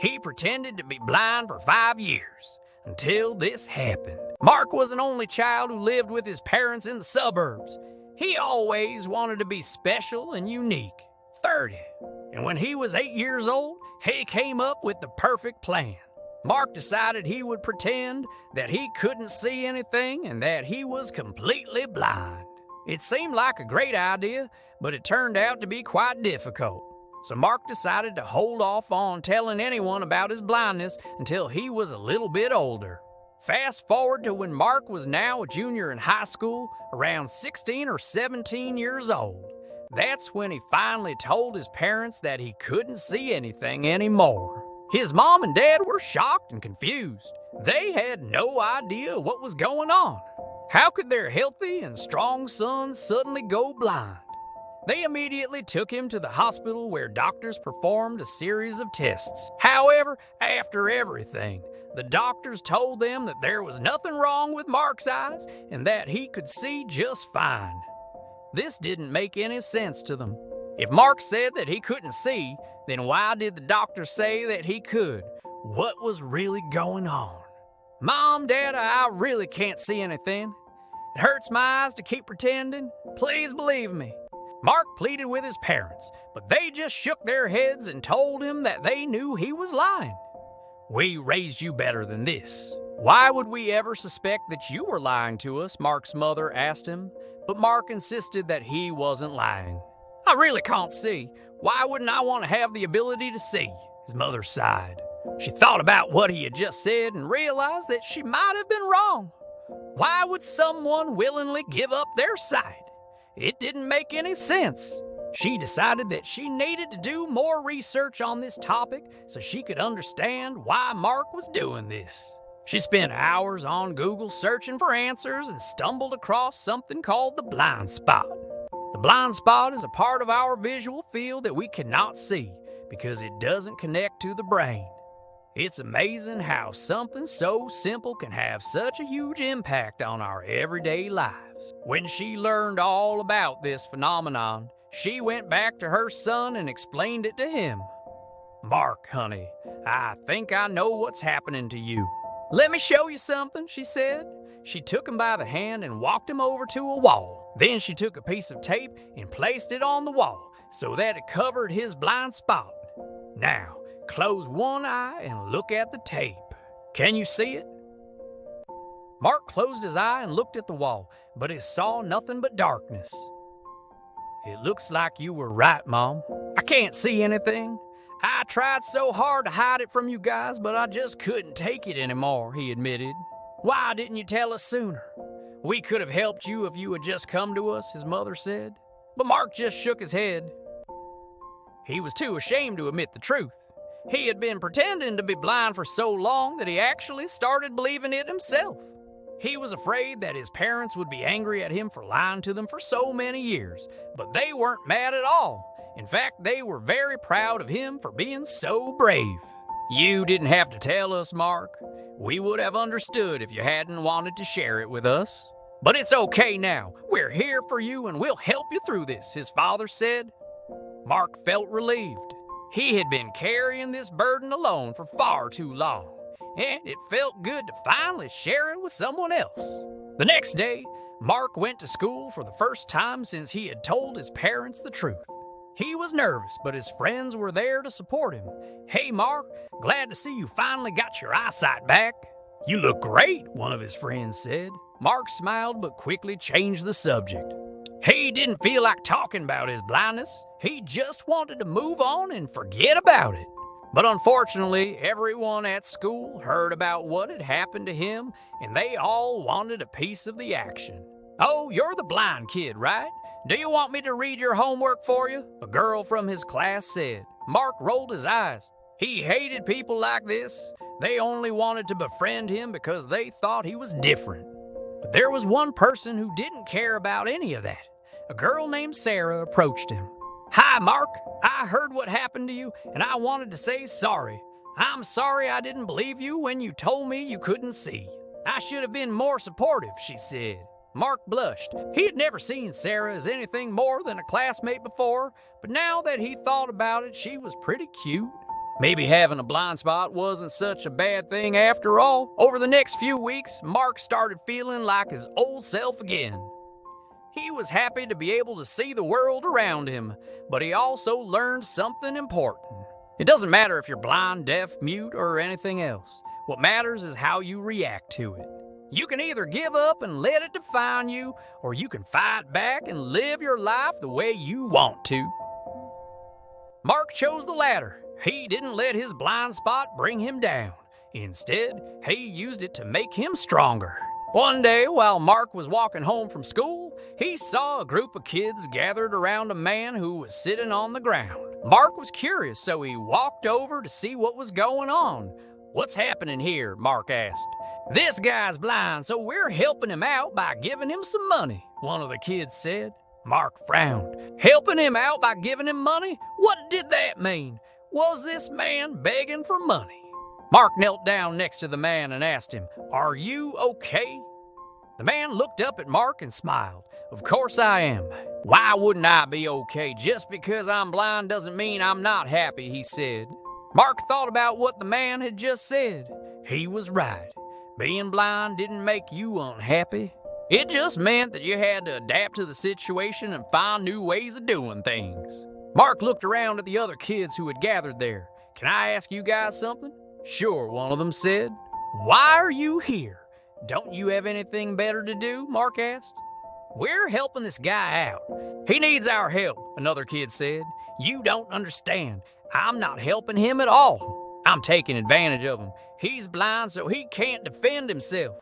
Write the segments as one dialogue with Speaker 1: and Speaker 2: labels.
Speaker 1: He pretended to be blind for 5 years, until this happened. Mark was an only child who lived with his parents in the suburbs. He always wanted to be special and unique. 30. And when he was 8 years old, he came up with the perfect plan. Mark decided he would pretend that he couldn't see anything and that he was completely blind. It seemed like a great idea, but it turned out to be quite difficult. So Mark decided to hold off on telling anyone about his blindness until he was a little bit older. Fast forward to when Mark was now a junior in high school, around 16 or 17 years old. That's when he finally told his parents that he couldn't see anything anymore. His mom and dad were shocked and confused. They had no idea what was going on. How could their healthy and strong son suddenly go blind? They immediately took him to the hospital where doctors performed a series of tests. However, after everything, the doctors told them that there was nothing wrong with Mark's eyes and that he could see just fine. This didn't make any sense to them. If Mark said that he couldn't see, then why did the doctors say that he could? What was really going on? Mom, Dad, I really can't see anything. It hurts my eyes to keep pretending. Please believe me. Mark pleaded with his parents, but they just shook their heads and told him that they knew he was lying. We raised you better than this. Why would we ever suspect that you were lying to us? Mark's mother asked him, but Mark insisted that he wasn't lying. I really can't see. Why wouldn't I want to have the ability to see? His mother sighed. She thought about what he had just said and realized that she might have been wrong. Why would someone willingly give up their sight? It didn't make any sense. She decided that she needed to do more research on this topic so she could understand why Mark was doing this. She spent hours on Google searching for answers and stumbled across something called the blind spot. The blind spot is a part of our visual field that we cannot see because it doesn't connect to the brain. It's amazing how something so simple can have such a huge impact on our everyday lives. When she learned all about this phenomenon, she went back to her son and explained it to him. Mark, honey, I think I know what's happening to you. Let me show you something, she said. She took him by the hand and walked him over to a wall. Then she took a piece of tape and placed it on the wall so that it covered his blind spot. Now, close one eye and look at the tape. Can you see it? Mark closed his eye and looked at the wall, but he saw nothing but darkness. It looks like you were right, Mom. I can't see anything. I tried so hard to hide it from you guys, but I just couldn't take it anymore, he admitted. Why didn't you tell us sooner? We could have helped you if you had just come to us, his mother said. But Mark just shook his head. He was too ashamed to admit the truth. He had been pretending to be blind for so long that he actually started believing it himself. He was afraid that his parents would be angry at him for lying to them for so many years, but they weren't mad at all. In fact, they were very proud of him for being so brave. You didn't have to tell us, Mark. We would have understood if you hadn't wanted to share it with us. But it's okay now. We're here for you and we'll help you through this, his father said. Mark felt relieved. He had been carrying this burden alone for far too long, and it felt good to finally share it with someone else. The next day, Mark went to school for the first time since he had told his parents the truth. He was nervous, but his friends were there to support him. Hey, Mark, glad to see you finally got your eyesight back. You look great, one of his friends said. Mark smiled but quickly changed the subject. He didn't feel like talking about his blindness. He just wanted to move on and forget about it. But unfortunately, everyone at school heard about what had happened to him, and they all wanted a piece of the action. Oh, you're the blind kid, right? Do you want me to read your homework for you? A girl from his class said. Mark rolled his eyes. He hated people like this. They only wanted to befriend him because they thought he was different. But there was one person who didn't care about any of that. A girl named Sarah approached him. Hi, Mark. I heard what happened to you, and I wanted to say sorry. I'm sorry I didn't believe you when you told me you couldn't see. I should have been more supportive, she said. Mark blushed. He had never seen Sarah as anything more than a classmate before, but now that he thought about it, she was pretty cute. Maybe having a blind spot wasn't such a bad thing after all. Over the next few weeks, Mark started feeling like his old self again. He was happy to be able to see the world around him, but he also learned something important. It doesn't matter if you're blind, deaf, mute, or anything else. What matters is how you react to it. You can either give up and let it define you, or you can fight back and live your life the way you want to. Mark chose the latter. He didn't let his blind spot bring him down. Instead, he used it to make him stronger. One day, while Mark was walking home from school, he saw a group of kids gathered around a man who was sitting on the ground. Mark was curious, so he walked over to see what was going on. "What's happening here?" Mark asked. "This guy's blind, so we're helping him out by giving him some money," one of the kids said. Mark frowned. Helping him out by giving him money? What did that mean? Was this man begging for money? Mark knelt down next to the man and asked him, "Are you okay?" The man looked up at Mark and smiled. "Of course I am. Why wouldn't I be okay? Just because I'm blind doesn't mean I'm not happy," he said. Mark thought about what the man had just said. He was right. Being blind didn't make you unhappy. It just meant that you had to adapt to the situation and find new ways of doing things. Mark looked around at the other kids who had gathered there. "Can I ask you guys something?" "Sure," one of them said. "Why are you here? Don't you have anything better to do?" Mark asked. "We're helping this guy out. He needs our help," another kid said. "You don't understand. I'm not helping him at all. I'm taking advantage of him. He's blind, so he can't defend himself.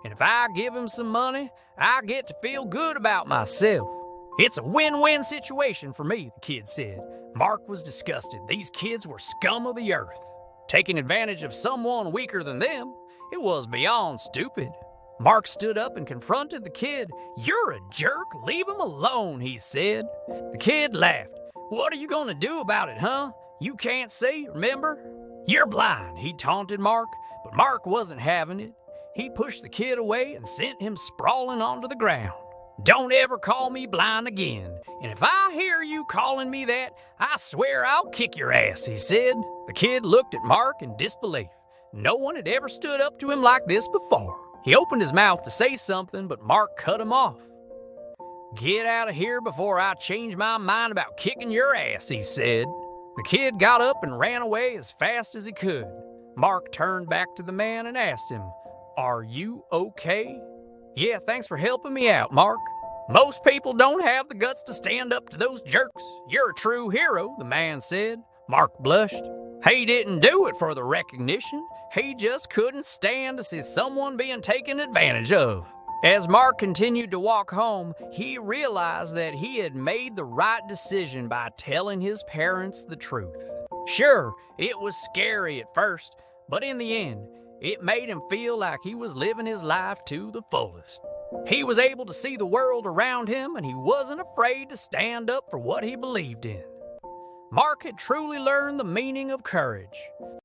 Speaker 1: And if I give him some money, I get to feel good about myself. It's a win-win situation for me," the kid said. Mark was disgusted. These kids were scum of the earth. Taking advantage of someone weaker than them, it was beyond stupid. Mark stood up and confronted the kid. "You're a jerk. Leave him alone," he said. The kid laughed. "What are you going to do about it, huh? You can't see, remember? You're blind," he taunted Mark. But Mark wasn't having it. He pushed the kid away and sent him sprawling onto the ground. "Don't ever call me blind again. And if I hear you calling me that, I swear I'll kick your ass," he said. The kid looked at Mark in disbelief. No one had ever stood up to him like this before. He opened his mouth to say something, but Mark cut him off. "Get out of here before I change my mind about kicking your ass," he said. The kid got up and ran away as fast as he could. Mark turned back to the man and asked him, "Are you okay?" "Yeah, thanks for helping me out, Mark." "Most people don't have the guts to stand up to those jerks. You're a true hero," the man said. Mark blushed. He didn't do it for the recognition. He just couldn't stand to see someone being taken advantage of. As Mark continued to walk home, he realized that he had made the right decision by telling his parents the truth. Sure, it was scary at first, but in the end, it made him feel like he was living his life to the fullest. He was able to see the world around him, and he wasn't afraid to stand up for what he believed in. Mark had truly learned the meaning of courage.